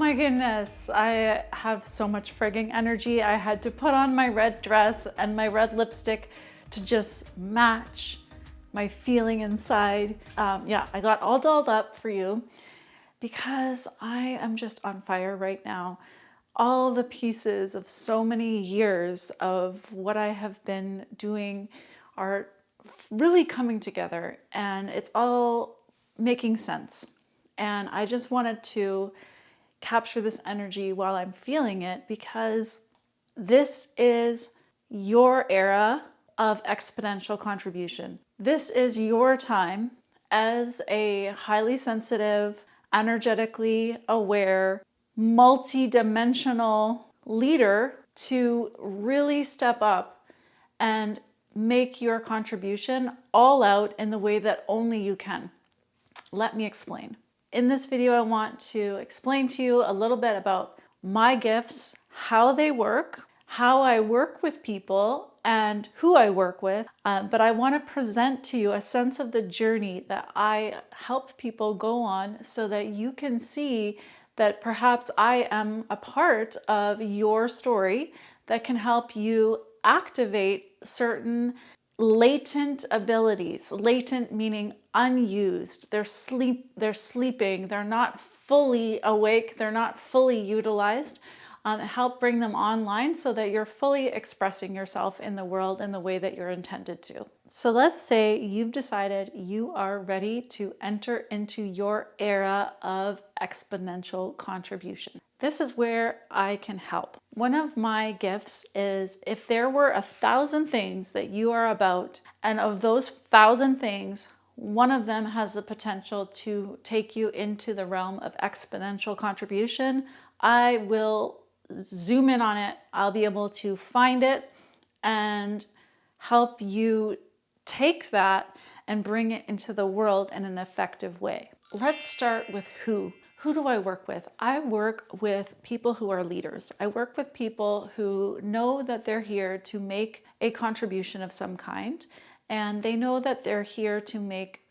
my goodness, I have so much frigging energy. I had to put on my red dress and my red lipstick to just match my feeling inside. Yeah, I got all dolled up for you because I am just on fire right now. All the pieces of so many years of what I have been doing are really coming together, and it's all making sense. And I just wanted to capture this energy while I'm feeling it, because this is your era of exponential contribution. This is your time as a highly sensitive, energetically aware, multi-dimensional leader to really step up and make your contribution all out in the way that only you can. Let me explain. In this video, I want to explain to you a little bit about my gifts, how they work, how I work with people, and who I work with. But I want to present to you a sense of the journey that I help people go on so that you can see that perhaps I am a part of your story that can help you activate certain latent abilities. Latent meaning unused. They're sleeping. They're not fully awake. They're not fully utilized. Help bring them online so that you're fully expressing yourself in the world in the way that you're intended to. So let's say you've decided you are ready to enter into your era of exponential contribution. This is where I can help. One of my gifts is if there were 1,000 things that you are about, and of those 1,000 things, one of them has the potential to take you into the realm of exponential contribution, I will zoom in on it. I'll be able to find it and help you take that and bring it into the world in an effective way. Let's start with who. Who do I work with? I work with people who are leaders. I work with people who know that they're here to make a contribution of some kind, and they know that they're here to make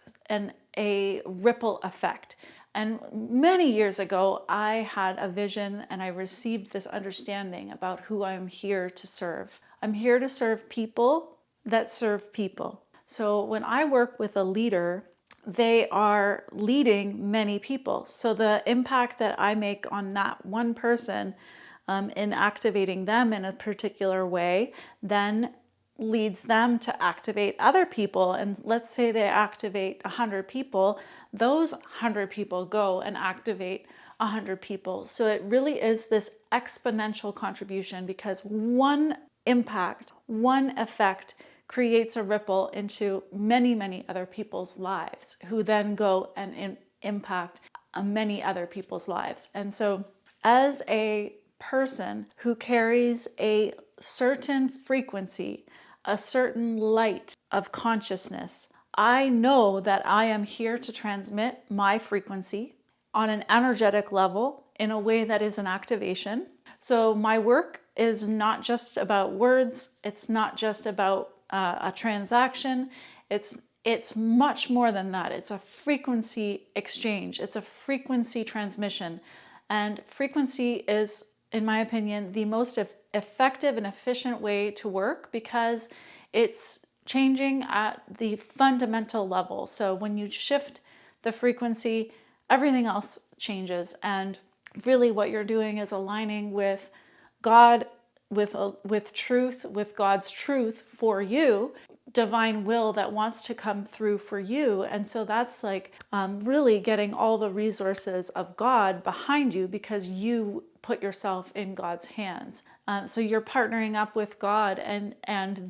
a ripple effect. And many years ago, I had a vision and I received this understanding about who I'm here to serve. I'm here to serve people that serve people. So when I work with a leader, they are leading many people. So the impact that I make on that one person in activating them in a particular way, then leads them to activate other people. And let's say they activate 100 people, those 100 people go and activate 100 people. So it really is this exponential contribution, because one impact, one effect creates a ripple into many, many other people's lives, who then go and impact many other people's lives. And so as a person who carries a certain frequency, a certain light of consciousness, I know that I am here to transmit my frequency on an energetic level in a way that is an activation. So my work is not just about words. It's not just about a transaction. It's much more than that. It's a frequency exchange. It's a frequency transmission. And frequency is, in my opinion, the most effective and efficient way to work, because it's changing at the fundamental level. So when you shift the frequency, everything else changes. And really what you're doing is aligning with God, with truth, with God's truth for you, divine will that wants to come through for you. And so that's like really getting all the resources of God behind you, because you put yourself in God's hands. So you're partnering up with God, and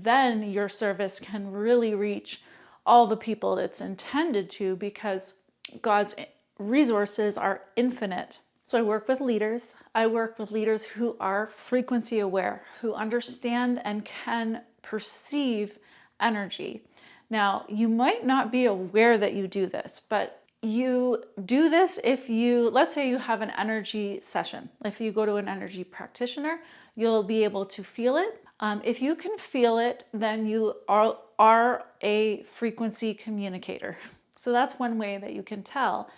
then your service can really reach all the people it's intended to, because God's resources are infinite. So I work with leaders. I work with leaders who are frequency aware, who understand and can perceive energy. Now, you might not be aware that you do this, but you do this if you, let's say you have an energy session. If you go to an energy practitioner, you'll be able to feel it. If you can feel it, then you are a frequency communicator. So that's one way that you can tell.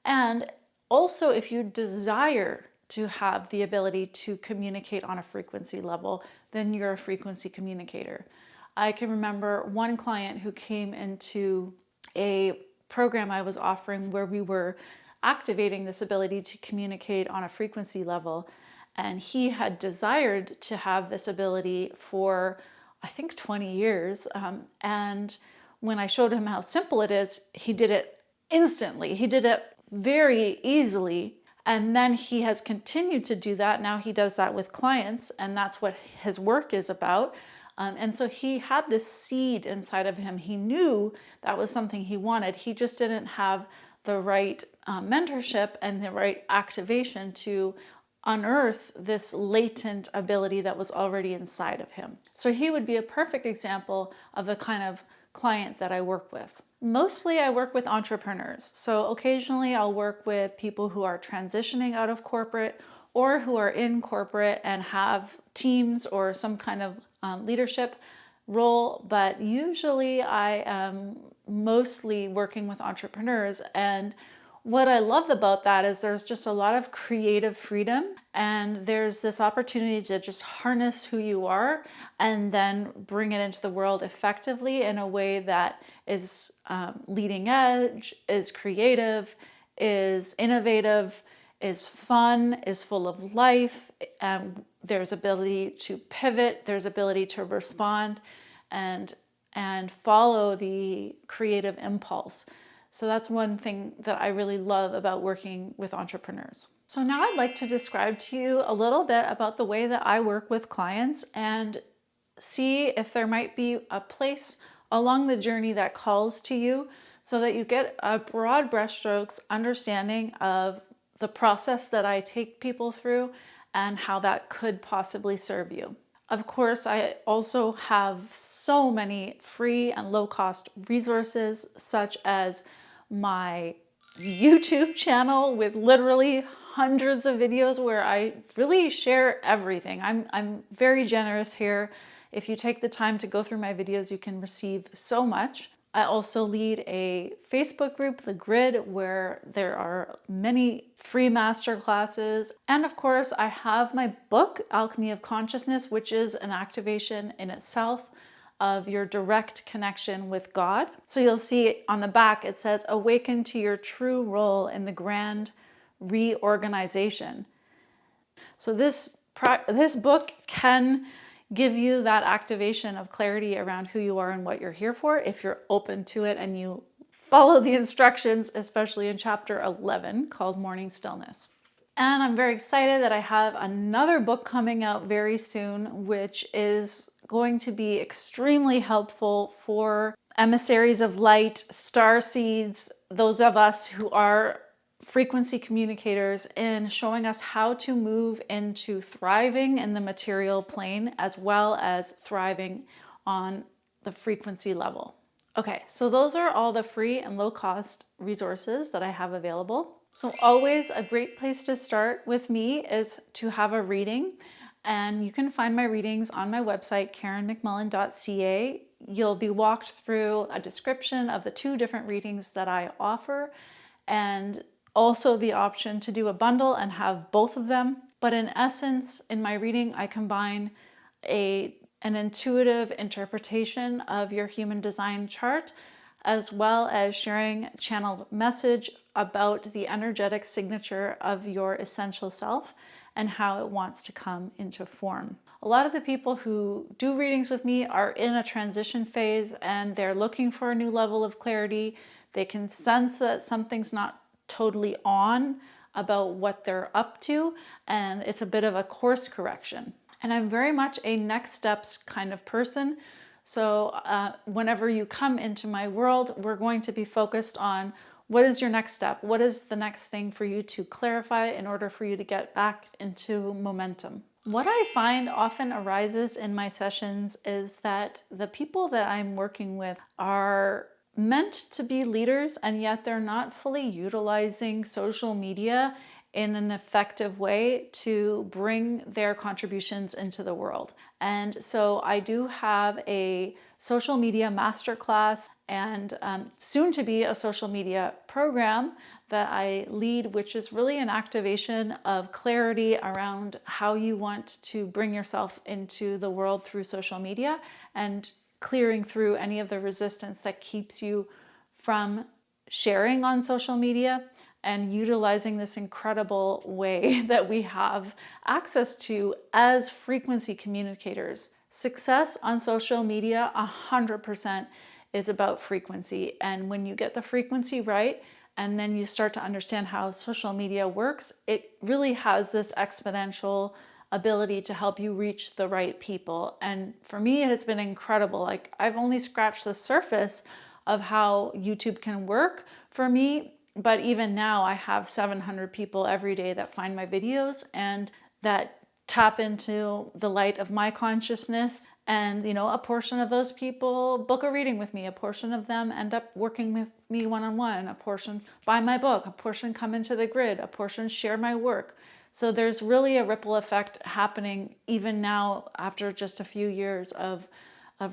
And also, if you desire to have the ability to communicate on a frequency level, then you're a frequency communicator. I can remember one client who came into a program I was offering where we were activating this ability to communicate on a frequency level. And he had desired to have this ability for, I think, 20 years. And when I showed him how simple it is, he did it instantly. He did it very easily. And then he has continued to do that. Now he does that with clients, and that's what his work is about. And so he had this seed inside of him. He knew that was something he wanted. He just didn't have the right mentorship and the right activation to unearth this latent ability that was already inside of him. So he would be a perfect example of the kind of client that I work with. Mostly I work with entrepreneurs. So occasionally I'll work with people who are transitioning out of corporate or who are in corporate and have teams or some kind of leadership role. But usually I am mostly working with entrepreneurs. And what I love about that is there's just a lot of creative freedom, and there's this opportunity to just harness who you are and then bring it into the world effectively in a way that is leading edge, is creative, is innovative, is fun, is full of life. There's ability to pivot, there's ability to respond and follow the creative impulse. So that's one thing that I really love about working with entrepreneurs. So now I'd like to describe to you a little bit about the way that I work with clients and see if there might be a place along the journey that calls to you so that you get a broad brushstrokes understanding of the process that I take people through and how that could possibly serve you. Of course, I also have so many free and low-cost resources, such as my YouTube channel with literally hundreds of videos where I really share everything. I'm very generous here. If you take the time to go through my videos, you can receive so much. I also lead a Facebook group, The Grid, where there are many free masterclasses. And of course, I have my book, Alchemy of Consciousness, which is an activation in itself of your direct connection with God. So you'll see on the back, it says, Awaken to your true role in the grand reorganization. So this book can give you that activation of clarity around who you are and what you're here for if you're open to it and you follow the instructions, especially in chapter 11 called Morning Stillness. And I'm very excited that I have another book coming out very soon, which is going to be extremely helpful for emissaries of light, star seeds, those of us who are frequency communicators, in showing us how to move into thriving in the material plane as well as thriving on the frequency level. Okay, so those are all the free and low cost resources that I have available. So always a great place to start with me is to have a reading, and you can find my readings on my website, karenmcmullen.ca. You'll be walked through a description of the 2 different readings that I offer, and also the option to do a bundle and have both of them. But in essence, in my reading, I combine an intuitive interpretation of your human design chart, as well as sharing channeled message about the energetic signature of your essential self and how it wants to come into form. A lot of the people who do readings with me are in a transition phase and they're looking for a new level of clarity. They can sense that something's not totally on about what they're up to, and it's a bit of a course correction. And I'm very much a next steps kind of person. So whenever you come into my world, we're going to be focused on what is your next step? What is the next thing for you to clarify in order for you to get back into momentum? What I find often arises in my sessions is that the people that I'm working with are meant to be leaders, and yet they're not fully utilizing social media in an effective way to bring their contributions into the world. And so I do have a social media masterclass and soon to be a social media program that I lead, which is really an activation of clarity around how you want to bring yourself into the world through social media and clearing through any of the resistance that keeps you from sharing on social media and utilizing this incredible way that we have access to as frequency communicators. Success on social media 100% is about frequency. And when you get the frequency right, and then you start to understand how social media works, it really has this exponential ability to help you reach the right people. And for me, it has been incredible. Like, I've only scratched the surface of how YouTube can work for me. But even now, I have 700 people every day that find my videos and that tap into the light of my consciousness. And, a portion of those people book a reading with me. A portion of them end up working with me one-on-one. A portion buy my book. A portion come into the grid. A portion share my work. So there's really a ripple effect happening even now after just a few years of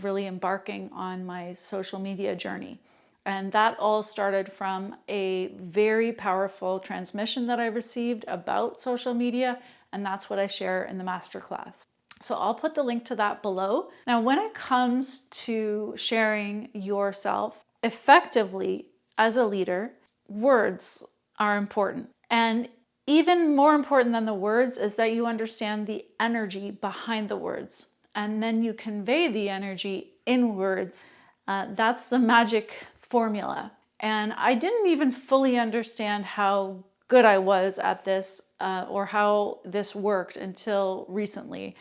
really embarking on my social media journey. And that all started from a very powerful transmission that I received about social media. And that's what I share in the masterclass. So I'll put the link to that below. Now, when it comes to sharing yourself effectively as a leader, words are important. And even more important than the words is that you understand the energy behind the words. And then you convey the energy in words. That's the magic formula. And I didn't even fully understand how good I was at this or how this worked until recently.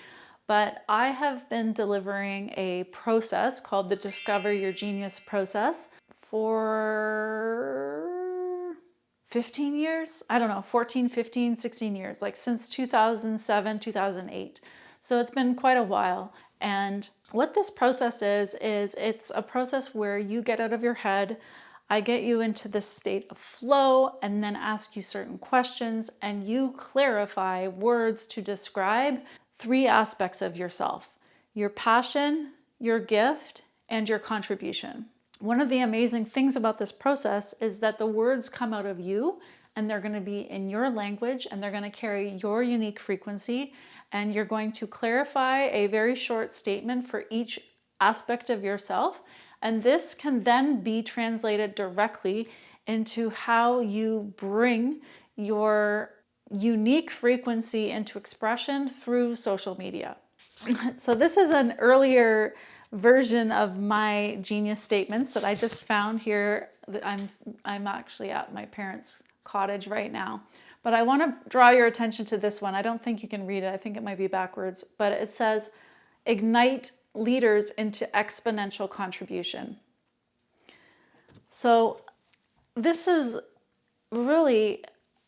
But I have been delivering a process called the Discover Your Genius process for 15 years. I don't know, 14, 15, 16 years, like since 2007, 2008. So it's been quite a while. And what this process is it's a process where you get out of your head. I get you into this state of flow and then ask you certain questions, and you clarify words to describe 3 aspects of yourself: your passion, your gift, and your contribution. One of the amazing things about this process is that the words come out of you, and they're going to be in your language, and they're going to carry your unique frequency, and you're going to clarify a very short statement for each aspect of yourself. And this can then be translated directly into how you bring your unique frequency into expression through social media. So this is an earlier version of my genius statements that I just found here. I'm actually at my parents' cottage right now. But I want to draw your attention to this one. I don't think you can read it. I think it might be backwards. But it says, ignite leaders into exponential contribution. So this is really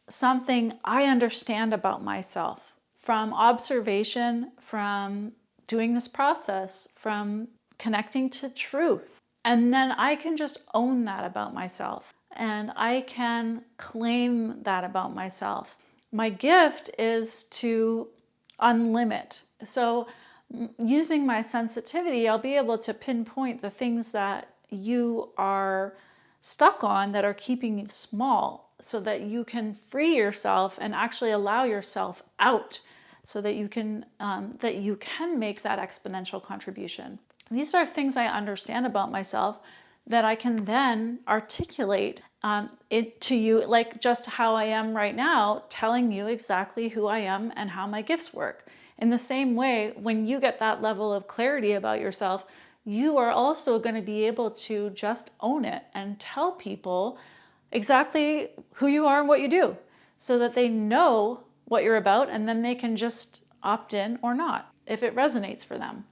something I understand about myself from observation, from doing this process, from connecting to truth. And then I can just own that about myself. And I can claim that about myself. My gift is to unlimit. So using my sensitivity, I'll be able to pinpoint the things that you are stuck on that are keeping you small, so that you can free yourself and actually allow yourself out, so that you can make that exponential contribution. These are things I understand about myself that I can then articulate it to you, like just how I am right now, telling you exactly who I am and how my gifts work. In the same way, when you get that level of clarity about yourself, you are also going to be able to just own it and tell people exactly who you are and what you do, so that they know what you're about, and then they can just opt in or not if it resonates for them.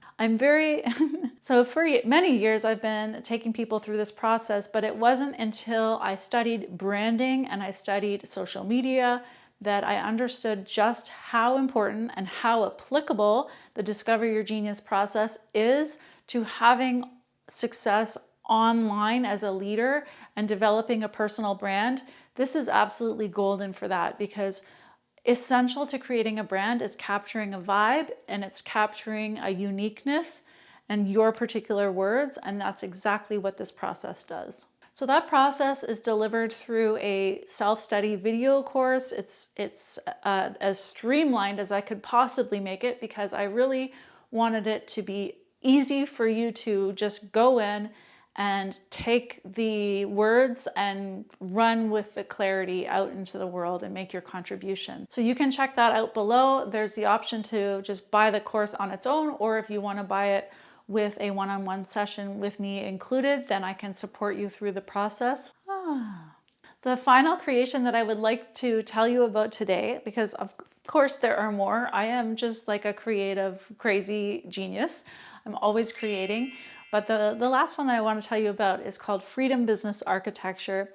So for many years I've been taking people through this process, but it wasn't until I studied branding and I studied social media that I understood just how important and how applicable the Discover Your Genius process is to having success online as a leader and developing a personal brand. This is absolutely golden for that, because essential to creating a brand is capturing a vibe, and it's capturing a uniqueness and your particular words, and that's exactly what this process does. So that process is delivered through a self-study video course. It's as streamlined as I could possibly make it, because I really wanted it to be easy for you to just go in and take the words and run with the clarity out into the world and make your contribution. So you can check that out below. There's the option to just buy the course on its own, or if you want to buy it with a one-on-one session with me included, then I can support you through the process. The final creation that I would like to tell you about today, because of course there are more. I am just like a creative, crazy genius. I'm always creating. But the last one that I want to tell you about is called Freedom Business Architecture.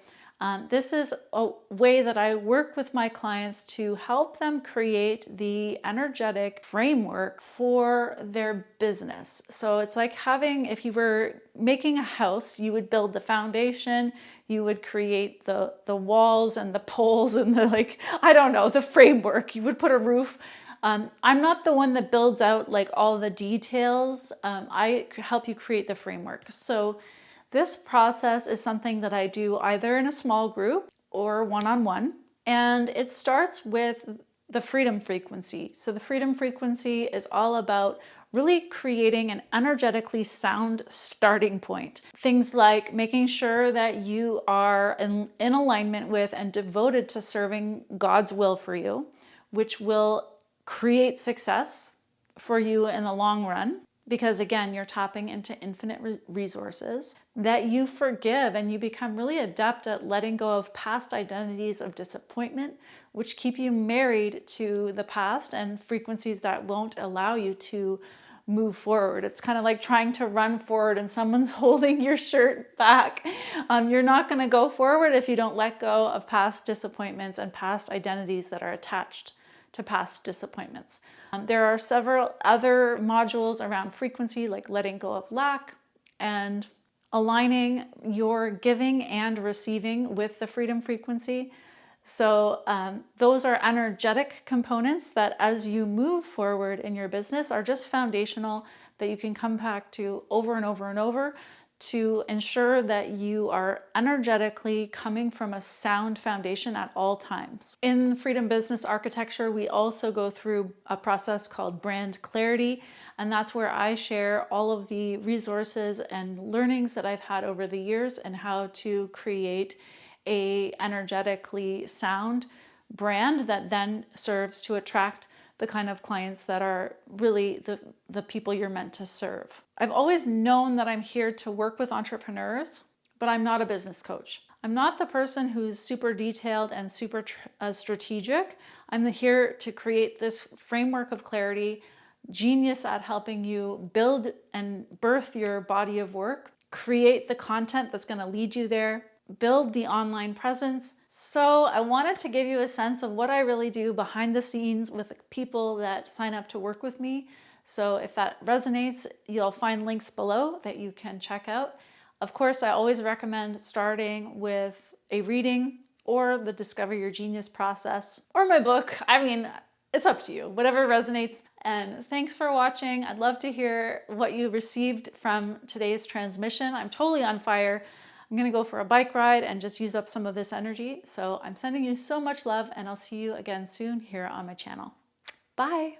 This is a way that I work with my clients to help them create the energetic framework for their business. So it's like having, if you were making a house, you would build the foundation, you would create the walls and the poles and the, like, I don't know, the framework. You would put a roof. I'm not the one that builds out like all the details. I help you create the framework. So this process is something that I do either in a small group or one-on-one. And it starts with the freedom frequency. So the freedom frequency is all about really creating an energetically sound starting point. Things like making sure that you are in alignment with and devoted to serving God's will for you, which will create success for you in the long run, because again, you're tapping into infinite resources. That you forgive and you become really adept at letting go of past identities of disappointment, which keep you married to the past and frequencies that won't allow you to move forward. It's kind of like trying to run forward and someone's holding your shirt back. You're not going to go forward if you don't let go of past disappointments and past identities that are attached to past disappointments. There are several other modules around frequency, like letting go of lack and aligning your giving and receiving with the freedom frequency. So those are energetic components that as you move forward in your business are just foundational, that you can come back to over and over and over to ensure that you are energetically coming from a sound foundation at all times. In Freedom Business Architecture, we also go through a process called brand clarity, and that's where I share all of the resources and learnings that I've had over the years and how to create a energetically sound brand that then serves to attract the kind of clients that are really the people you're meant to serve. I've always known that I'm here to work with entrepreneurs, but I'm not a business coach. I'm not the person who's super detailed and super strategic. I'm here to create this framework of clarity, genius at helping you build and birth your body of work, create the content that's going to lead you there, build the online presence. So I wanted to give you a sense of what I really do behind the scenes with people that sign up to work with me. So if that resonates, you'll find links below that you can check out. Of course, I always recommend starting with a reading or the Discover Your Genius process or my book. I mean, it's up to you, whatever resonates. And thanks for watching. I'd love to hear what you received from today's transmission. I'm totally on fire. I'm gonna go for a bike ride and just use up some of this energy. So I'm sending you so much love, and I'll see you again soon here on my channel. Bye.